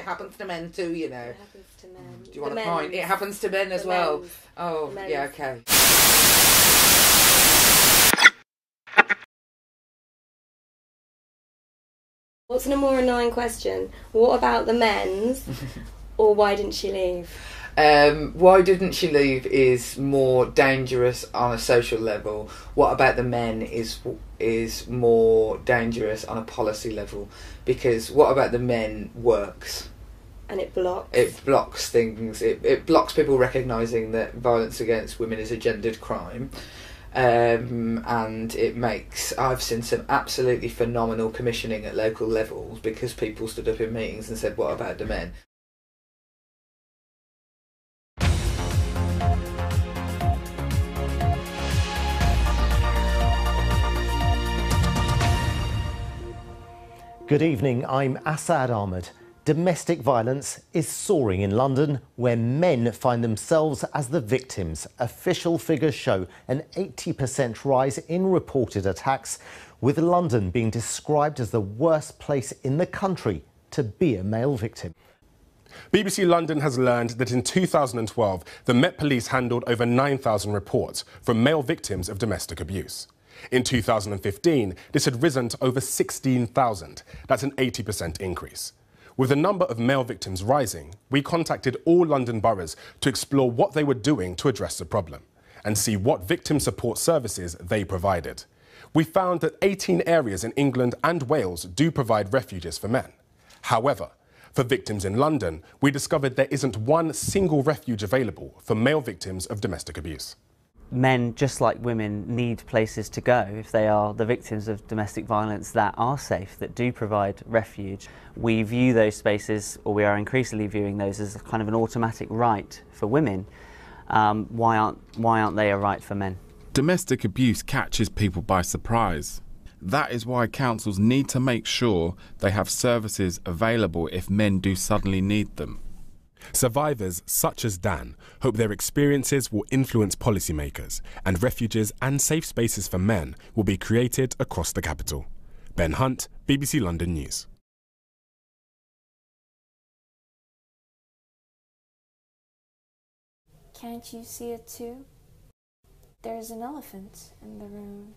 happens to men too, you know. It happens to men. Do you want a point? It happens to men as well. Oh, yeah, okay. What's a more annoying question? What about the Menz, or why didn't she leave? Why didn't she leave is more dangerous on a social level. What about the men is more dangerous on a policy level, because what about the men works. And it blocks. It blocks things. It blocks people recognising that violence against women is a gendered crime. And it makes... I've seen some absolutely phenomenal commissioning at local levels because people stood up in meetings and said, what about the men? Good evening, I'm Asad Ahmed. Domestic violence is soaring in London, where men find themselves as the victims. Official figures show an 80% rise in reported attacks, with London being described as the worst place in the country to be a male victim. BBC London has learned that in 2012, the Met Police handled over 9,000 reports from male victims of domestic abuse. In 2015, this had risen to over 16,000. That's an 80% increase. With the number of male victims rising, we contacted all London boroughs to explore what they were doing to address the problem and see what victim support services they provided. We found that 18 areas in England and Wales do provide refuges for men. However, for victims in London, we discovered there isn't one single refuge available for male victims of domestic abuse. Men, just like women, need places to go if they are the victims of domestic violence that are safe, that do provide refuge. We view those spaces, or we are increasingly viewing those, as kind of an automatic right for women. Why aren't they a right for men? Domestic abuse catches people by surprise. That is why councils need to make sure they have services available if men do suddenly need them. Survivors such as Dan hope their experiences will influence policymakers, and refuges and safe spaces for men will be created across the capital. Ben Hunt, BBC London News. Can't you see it too? There's an elephant in the room.